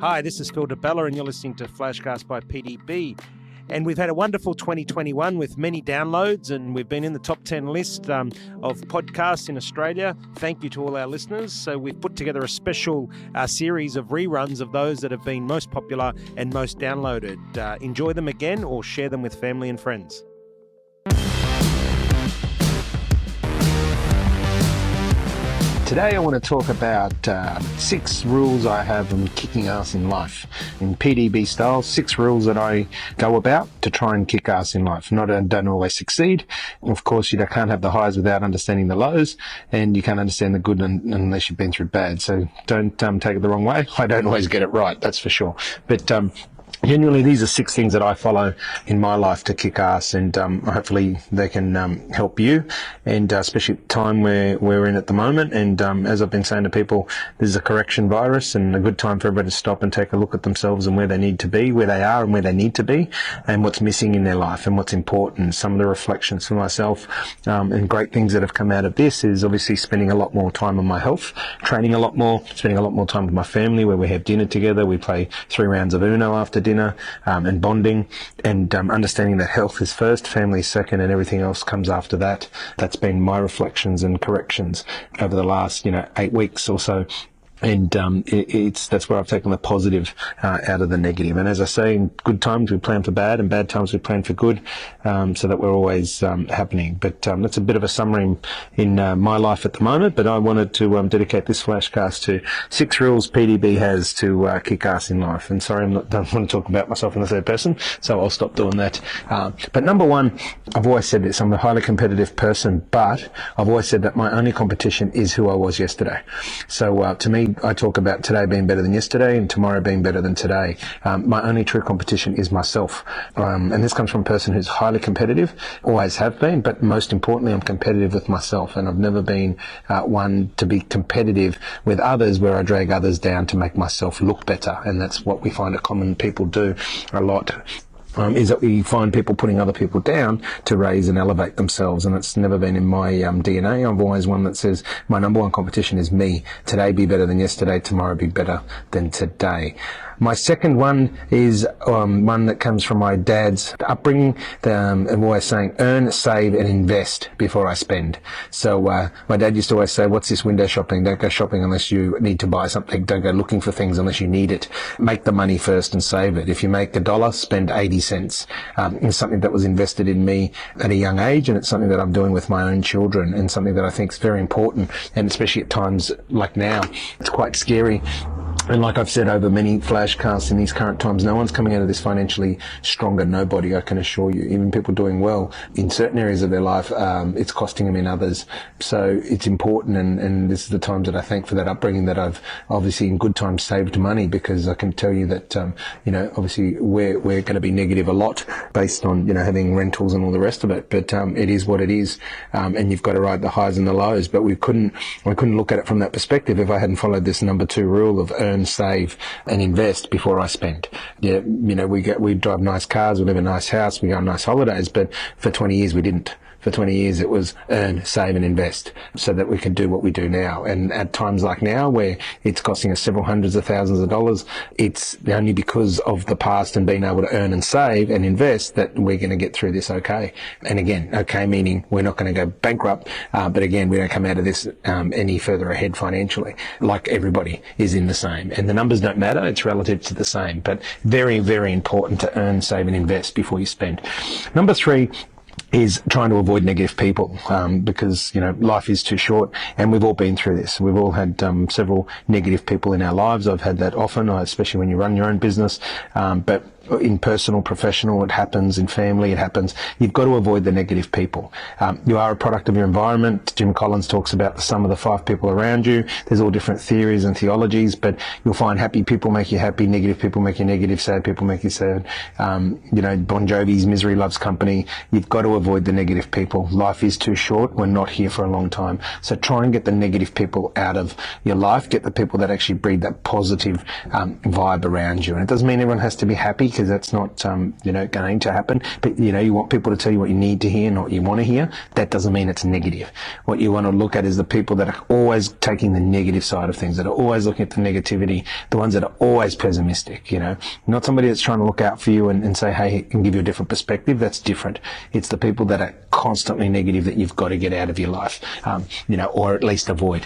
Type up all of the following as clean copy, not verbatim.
Hi, this is Phil DeBella and you're listening to Flashcast by PDB. And we've had a wonderful 2021 with many downloads, and we've been in the top 10 list of podcasts in Australia. Thank you to all our listeners. So we've put together a special series of reruns of those that have been most popular and most downloaded. Enjoy them again or share them with family and friends. Today I want to talk about 6 rules I have on kicking ass in life. In PDB style, 6 rules that I go about to try and kick ass in life. Don't always succeed. Of course, you can't have the highs without understanding the lows, and you can't understand the good unless you've been through bad. So don't take it the wrong way. I don't always get it right, that's for sure. But generally, these are 6 things that I follow in my life to kick ass, and hopefully they can help you, and especially at the time we're in at the moment. And as I've been saying to people, this is a correction virus, and a good time for everybody to stop and take a look at themselves and where they need to be, where they are and where they need to be, and what's missing in their life and what's important. Some of the reflections for myself and great things that have come out of this is obviously spending a lot more time on my health, training a lot more, spending a lot more time with my family, where we have dinner together, we play 3 rounds of Uno after dinner, and bonding, and understanding that health is first, family is second, and everything else comes after that. That's been my reflections and corrections over the last 8 weeks or so. And that's where I've taken the positive out of the negative. And as I say, in good times we plan for bad, and bad times we plan for good, so that we're always happening. But that's a bit of a summary in my life at the moment. But I wanted to dedicate this flashcast to 6 rules PDB has to kick ass in life. And sorry, don't want to talk about myself in the third person, so I'll stop doing that. But number 1, I've always said this, I'm a highly competitive person, but I've always said that my only competition is who I was yesterday. So to me, I talk about today being better than yesterday and tomorrow being better than today. My only true competition is myself. And this comes from a person who's highly competitive, always have been, but most importantly, I'm competitive with myself. And I've never been one to be competitive with others where I drag others down to make myself look better. And that's what we find common people do a lot. Is that we find people putting other people down to raise and elevate themselves, and it's never been in my DNA. I'm always one that says my number 1 competition is me. Today be better than yesterday, tomorrow be better than today. My second one is one that comes from my dad's upbringing, and always saying, earn, save and invest before I spend. So my dad used to always say, what's this window shopping? Don't go shopping unless you need to buy something. Don't go looking for things unless you need it. Make the money first and save it. If you make $1, spend 80 cents. It's something that was invested in me at a young age, and it's something that I'm doing with my own children, and something that I think is very important, and especially at times like now, it's quite scary. And like I've said over many flashcasts in these current times, no one's coming out of this financially stronger. Nobody, I can assure you. Even people doing well in certain areas of their life, it's costing them in others. So it's important, and this is the times that I thank for that upbringing, that I've obviously in good times saved money, because I can tell you that, obviously we're going to be negative a lot based on, having rentals and all the rest of it. But it is what it is, and you've got to ride the highs and the lows. But we couldn't look at it from that perspective if I hadn't followed this number 2 rule of earn, save and invest before I spend. We drive nice cars, we live in a nice house, we go on nice holidays, but for 20 years we didn't. For 20 years it was earn, save and invest, so that we can do what we do now. And at times like now, where it's costing us several hundreds of thousands of dollars, it's only because of the past and being able to earn and save and invest that we're going to get through this okay. And again, okay meaning we're not going to go bankrupt, but again, we don't come out of this any further ahead financially. Like everybody is in the same. And the numbers don't matter, it's relative to the same. But very, very important to earn, save and invest before you spend. Number 3 is trying to avoid negative people, because life is too short, and we've all been through this. We've all had several negative people in our lives. I've had that often, especially when you run your own business, but in personal, professional, it happens. In family, it happens. You've got to avoid the negative people. You are a product of your environment. Jim Collins talks about the sum of the 5 people around you. There's all different theories and theologies, but you'll find happy people make you happy, negative people make you negative, sad people make you sad. Bon Jovi's Misery Loves Company. You've got to avoid the negative people. Life is too short. We're not here for a long time. So try and get the negative people out of your life. Get the people that actually breed that positive vibe around you. And it doesn't mean everyone has to be happy, because that's not, going to happen. But, you want people to tell you what you need to hear, not what you want to hear. That doesn't mean it's negative. What you want to look at is the people that are always taking the negative side of things, that are always looking at the negativity, the ones that are always pessimistic, Not somebody that's trying to look out for you and say, hey, and give you a different perspective. That's different. It's the people that are constantly negative that you've got to get out of your life, or at least avoid.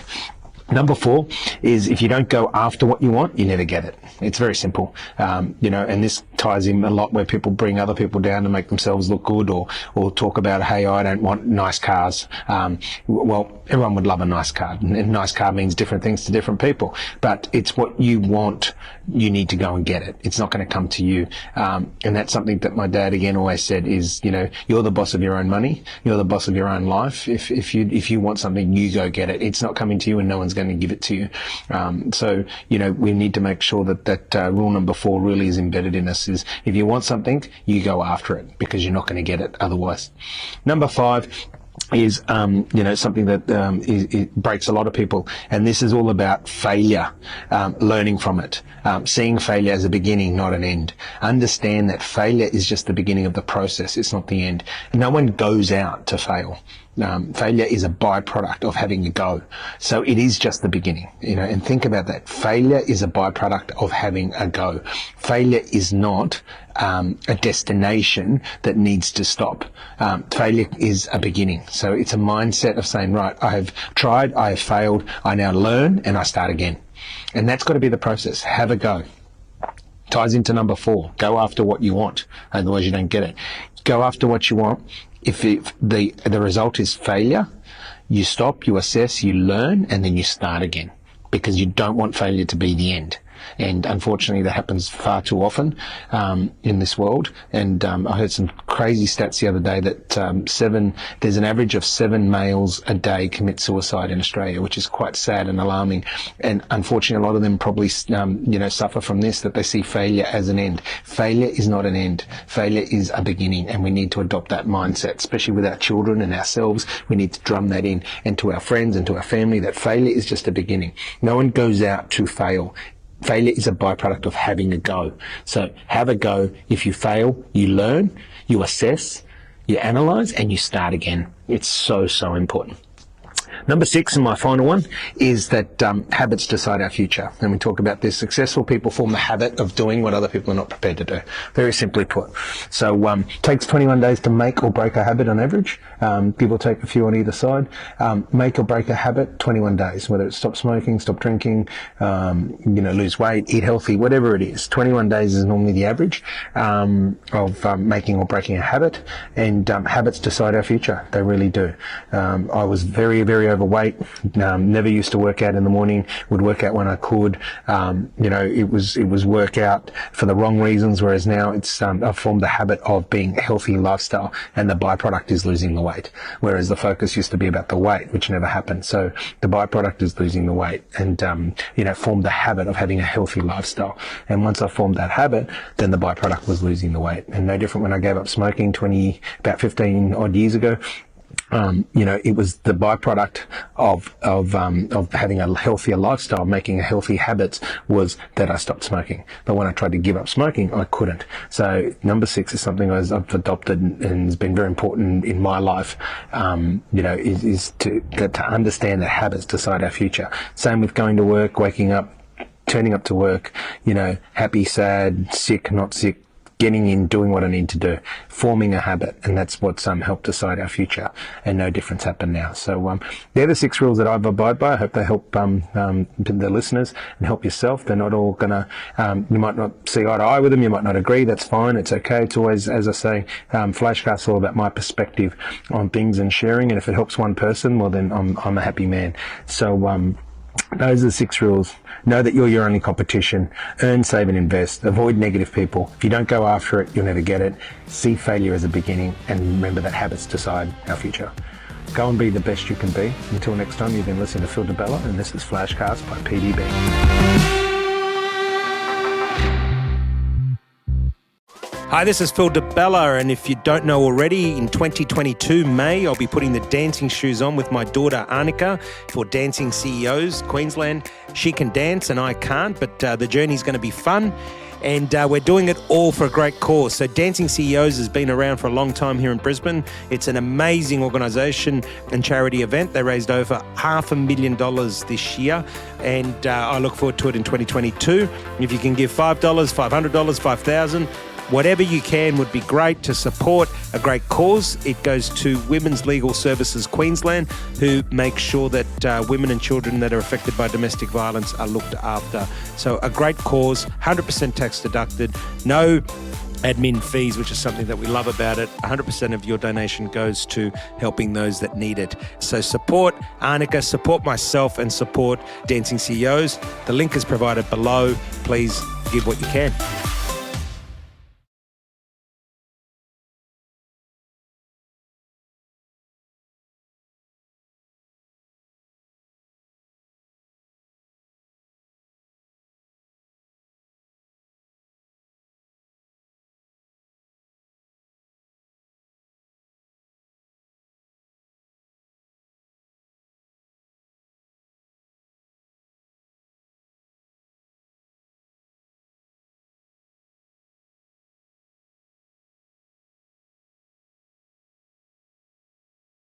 Number 4 is, if you don't go after what you want, you never get it. It's very simple. And this ties in a lot where people bring other people down to make themselves look good, or talk about, hey, I don't want nice cars. Well, everyone would love a nice car, and a nice car means different things to different people, but it's what you want. You need to go and get it. It's not going to come to you. And that's something that my dad again always said is, you're the boss of your own money. You're the boss of your own life. If you want something, you go get it. It's not coming to you, and no one's going to give it to you. So we need to make sure that rule number 4 really is embedded in us, is if you want something, you go after it, because you're not going to get it otherwise. Number 5 is something that it breaks a lot of people, and this is all about failure, learning from it, seeing failure as a beginning, not an end. Understand that failure is just the beginning of the process. It's not the end. No one goes out to fail. Failure is a byproduct of having a go. So it is just the beginning, and think about that. Failure is a byproduct of having a go. Failure is not a destination that needs to stop. Failure is a beginning. So it's a mindset of saying, right, I have tried, I have failed, I now learn, and I start again. And that's got to be the process. Have a go. Ties into number 4. Go after what you want. Otherwise you don't get it. Go after what you want. If the result is failure, you stop, you assess, you learn, and then you start again, because you don't want failure to be the end. And unfortunately, that happens far too often in this world. And I heard some crazy stats the other day that there's an average of 7 males a day commit suicide in Australia, which is quite sad and alarming. And unfortunately, a lot of them probably suffer from this, that they see failure as an end. Failure is not an end. Failure is a beginning, and we need to adopt that mindset, especially with our children and ourselves. We need to drum that in, and to our friends and to our family, that failure is just a beginning. No one goes out to fail. Failure is a byproduct of having a go. So have a go. If you fail, you learn, you assess, you analyze, and you start again. It's so, so important. Number 6, and my final one, is that habits decide our future. And we talk about this. Successful people form the habit of doing what other people are not prepared to do. Very simply put. So takes 21 days to make or break a habit on average. Give or take a few on either side. Make or break a habit, 21 days. Whether it's stop smoking, stop drinking, lose weight, eat healthy, whatever it is. 21 days is normally the average of making or breaking a habit. And habits decide our future. They really do. I was very, very overweight, never used to work out in the morning, would work out when I could. It was work out for the wrong reasons, whereas now it's I've formed the habit of being a healthy lifestyle, and the byproduct is losing the weight, whereas the focus used to be about the weight, which never happened. So the byproduct is losing the weight, and formed the habit of having a healthy lifestyle. And once I formed that habit, then the byproduct was losing the weight. And no different when I gave up smoking about 15 odd years ago. It was the byproduct of having a healthier lifestyle, making a healthy habits, was that I stopped smoking. But when I tried to give up smoking, I couldn't. So number 6 is something I've adopted and has been very important in my life. Is to understand that habits decide our future. Same with going to work, waking up, turning up to work, happy, sad, sick, not sick, getting in, doing what I need to do, forming a habit, and that's what's helped decide our future, and no difference happened now. So they're the 6 rules that I've abided by. I hope they help the listeners and help yourself. They're not all gonna, you might not see eye to eye with them, you might not agree, that's fine, it's okay. It's always, as I say, Flashcast's all about my perspective on things and sharing, and if it helps one person, well then I'm a happy man. So those are the 6 rules. Know that you're your only competition. Earn, save and invest. Avoid negative people. If you don't go after it, you'll never get it. See failure as a beginning, and remember that habits decide our future. Go and be the best you can be. Until next time, you've been listening to Phil DiBella, and this is Flashcast by PDB. Hi, this is Phil DeBella, and if you don't know already, in 2022 May, I'll be putting the dancing shoes on with my daughter Annika for Dancing CEOs Queensland. She can dance and I can't, but the journey's going to be fun. And we're doing it all for a great cause. So Dancing CEOs has been around for a long time here in Brisbane. It's an amazing organisation and charity event. They raised over $500,000 this year, and I look forward to it in 2022. If you can give $5, $500, $5,000, whatever you can would be great to support a great cause. It goes to Women's Legal Services Queensland, who make sure that women and children that are affected by domestic violence are looked after. So a great cause, 100% tax deducted, no admin fees, which is something that we love about it. 100% of your donation goes to helping those that need it. So support Annika, support myself, and support Dancing CEOs. The link is provided below. Please give what you can.